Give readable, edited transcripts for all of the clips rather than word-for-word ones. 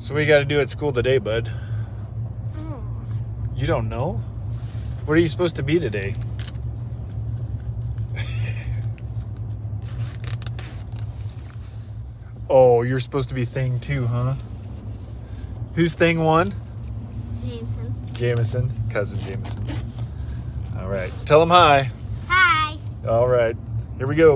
So what you got to do at school today, bud? You don't know? What are you supposed to be today? Oh, you're supposed to be thing 2, huh? Who's thing 1? Jameson. Cousin Jameson. All right. Tell him hi. Hi. All right. Here we go.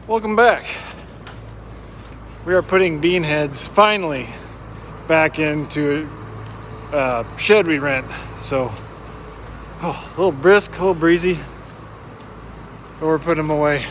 Welcome back. We are putting bean heads finally back into a shed we rent. So, a little brisk, a little breezy, but we're putting them away.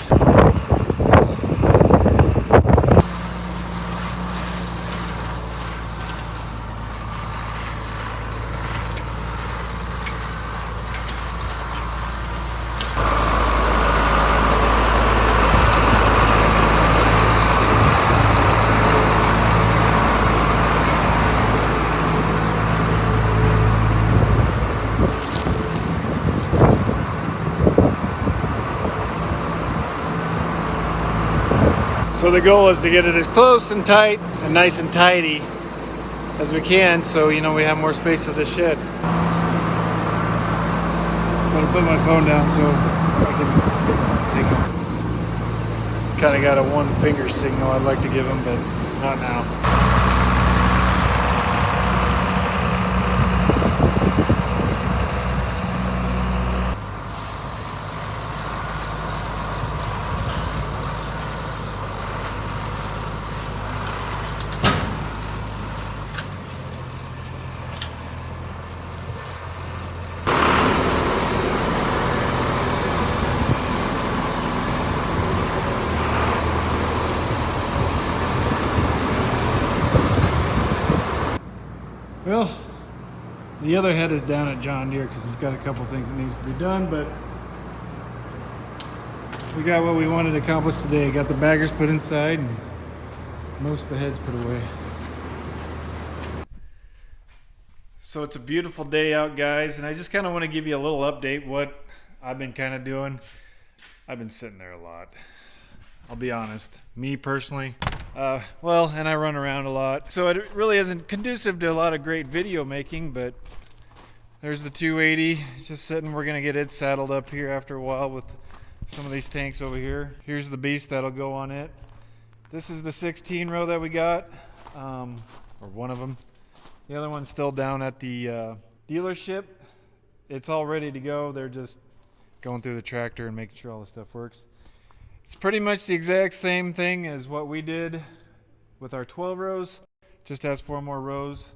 So the goal is to get it as close and tight and nice and tidy as we can, so we have more space for the shed. I'm gonna put my phone down so I can give them a signal. Kind of got a 1-finger signal I'd like to give them, but not now. Well, the other head is down at John Deere because it's got a couple things that needs to be done, but we got what we wanted to accomplish today. Got the baggers put inside and most of the heads put away. So it's a beautiful day out, guys, and I just kind of want to give you a little update what I've been kind of doing. I've been sitting there a lot. I'll be honest. Me personally, and I run around a lot. So it really isn't conducive to a lot of great video making, but there's the 280. It's just sitting. We're going to get it saddled up here after a while with some of these tanks over here. Here's the beast that'll go on it. This is the 16 row that we got, or one of them. The other one's still down at the dealership. It's all ready to go. They're just going through the tractor and making sure all the stuff works. It's pretty much the exact same thing as what we did with our 12 rows. Just has 4 more rows.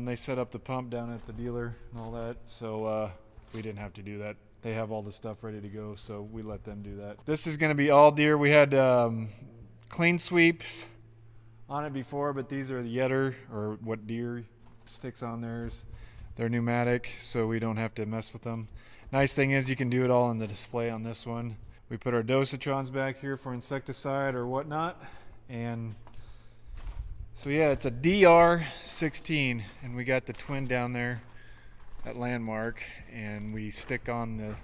They set up the pump down at the dealer and all that, so we didn't have to do that. They have all the stuff ready to go, so we let them do that. This is going to be all Deere. We had clean sweeps on it before, but these are the Yetter, or what Deere sticks on theirs. They're pneumatic, so we don't have to mess with them. Nice thing is you can do it all in the display on this one. We put our dosatrons back here for insecticide or whatnot, and so yeah, it's a DR16, and we got the twin down there at Landmark, and we stick on the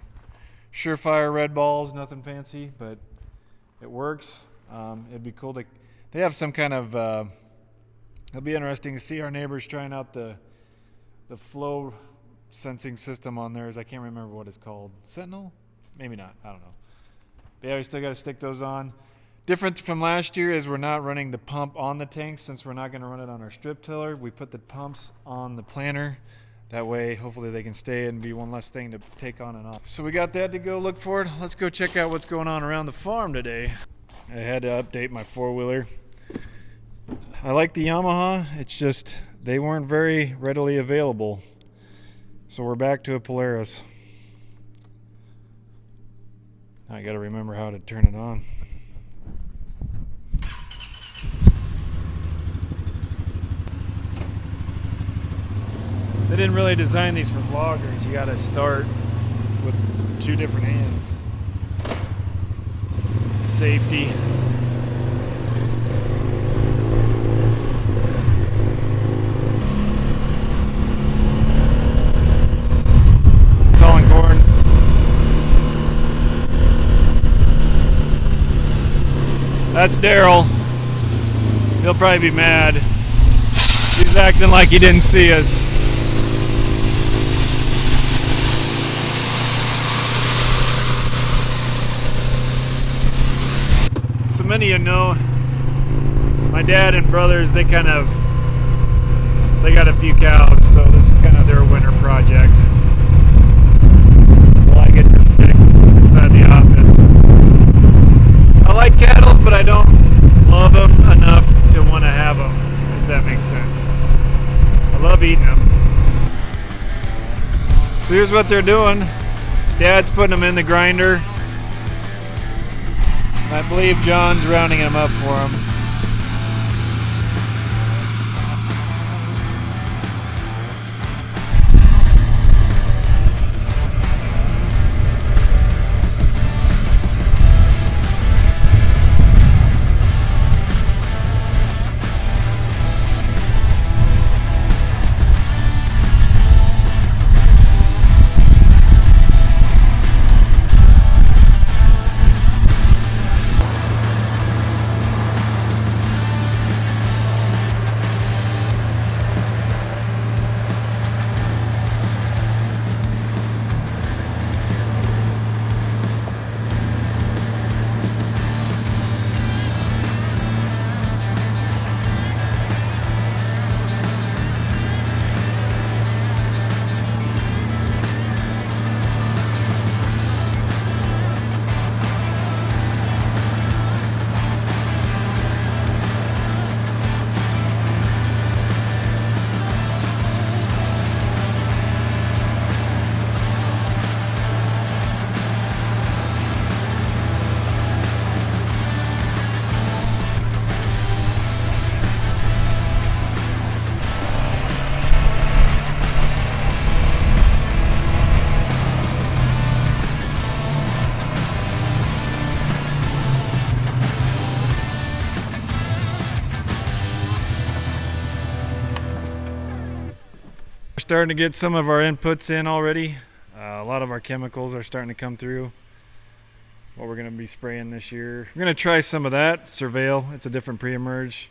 Surefire red balls. Nothing fancy, but it works. It'd be cool to. They have some kind of. It'll be interesting to see our neighbors trying out the flow sensing system on theirs. I can't remember what it's called. Sentinel? Maybe not. I don't know. But yeah, we still got to stick those on. Different from last year is we're not running the pump on the tank since we're not going to run it on our strip tiller. We put the pumps on the planter. That way, hopefully they can stay and be one less thing to take on and off. So we got that to go look for. Let's go check out what's going on around the farm today. I had to update my 4-wheeler. I like the Yamaha. It's just they weren't very readily available. So we're back to a Polaris. I got to remember how to turn it on. They didn't really design these for vloggers. You gotta start with 2 different hands. Safety. Sawing corn. That's Daryl. He'll probably be mad. He's acting like he didn't see us. So many of you know, my dad and brothers, they got a few cows, so this is kind of their winter projects. Well, I get to stick inside the office. I like cattle, but I don't love them enough to want to have them, if that makes sense. I love eating them. So here's what they're doing. Dad's putting them in the grinder. I believe John's rounding them up for him. Starting to get some of our inputs in already. A lot of our chemicals are starting to come through. What we're going to be spraying this year. We're going to try some of that, Surveil. It's a different pre-emerge.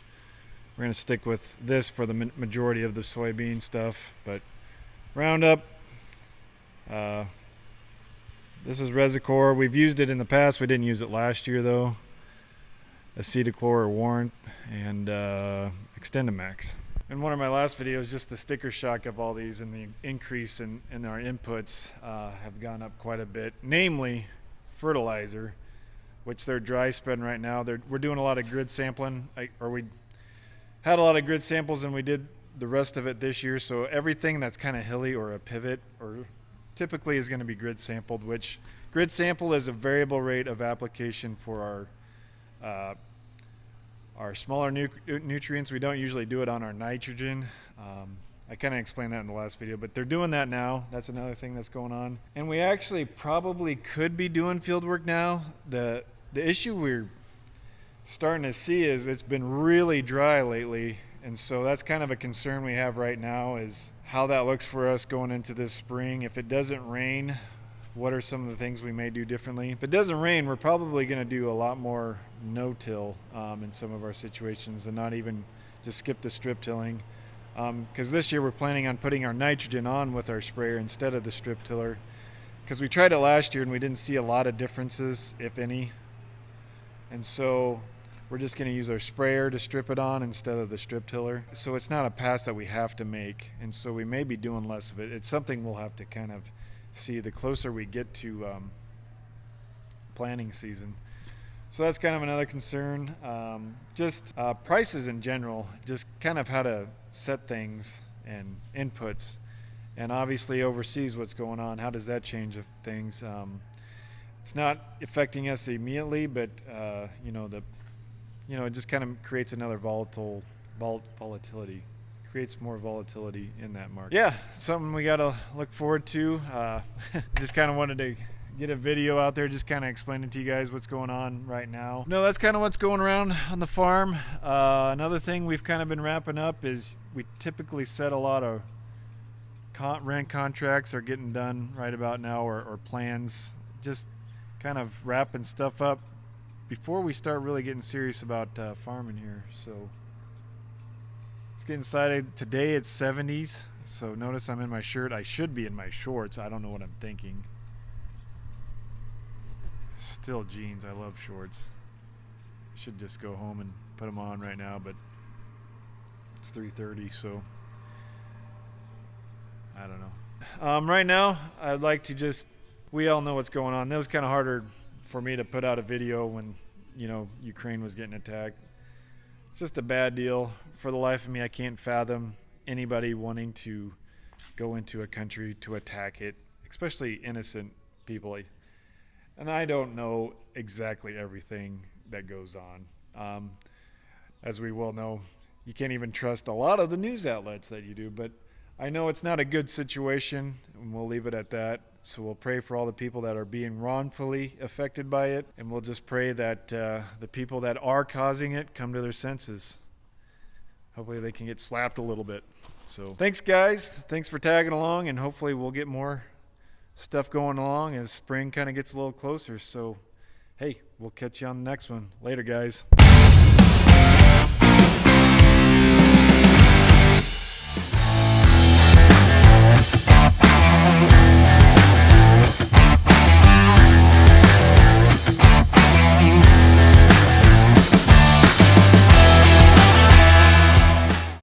We're going to stick with this for the majority of the soybean stuff. But Roundup, this is Resicor. We've used it in the past. We didn't use it last year though. Acetochlor or Warrant and Extendamax. In one of my last videos, just the sticker shock of all these and the increase in our inputs have gone up quite a bit, namely fertilizer, which they're dry spend right now. We're doing a lot of grid sampling, we had a lot of grid samples and we did the rest of it this year, so everything that's kind of hilly or a pivot or typically is going to be grid sampled, which grid sample is a variable rate of application for our smaller nutrients. We don't usually do it on our nitrogen. I kind of explained that in the last video, but they're doing that now. That's another thing that's going on. And we actually probably could be doing field work now. The issue we're starting to see is it's been really dry lately, and so that's kind of a concern we have right now, is how that looks for us going into this spring. If it doesn't rain, what are some of the things we may do differently? If it doesn't rain, we're probably going to do a lot more no-till in some of our situations and not even just skip the strip tilling. Because this year we're planning on putting our nitrogen on with our sprayer instead of the strip tiller. Because we tried it last year and we didn't see a lot of differences, if any. And so we're just going to use our sprayer to strip it on instead of the strip tiller. So it's not a pass that we have to make, and so we may be doing less of it. It's something we'll have to kind of see the closer we get to planting season. So that's kind of another concern. Just prices in general, just kind of how to set things and inputs, and obviously overseas what's going on. How does that change things? It's not affecting us immediately, but it just kind of creates another volatility. creates more volatility in that market. Yeah, something we got to look forward to. Just kind of wanted to get a video out there, just kind of explaining to you guys what's going on right now. No, that's kind of what's going around on the farm. Another thing we've kind of been wrapping up is we typically set a lot of rent contracts are getting done right about now, or plans, just kind of wrapping stuff up before we start really getting serious about farming here. So it's getting excited. Today it's 70s, so notice I'm in my shirt. I should be in my shorts. I don't know what I'm thinking. Still jeans. I love shorts. Should just go home and put them on right now, but it's 3:30, so I don't know. Right now, I'd like to just, we all know what's going on. That was kind of harder for me to put out a video when, Ukraine was getting attacked. It's just a bad deal. For the life of me, I can't fathom anybody wanting to go into a country to attack it, especially innocent people. And I don't know exactly everything that goes on. As we well know, you can't even trust a lot of the news outlets that you do, but I know it's not a good situation, and we'll leave it at that. So we'll pray for all the people that are being wrongfully affected by it, and we'll just pray that the people that are causing it come to their senses. Hopefully they can get slapped a little bit. So thanks, guys. Thanks for tagging along, and hopefully we'll get more stuff going along as spring kind of gets a little closer. So, hey, we'll catch you on the next one. Later, guys.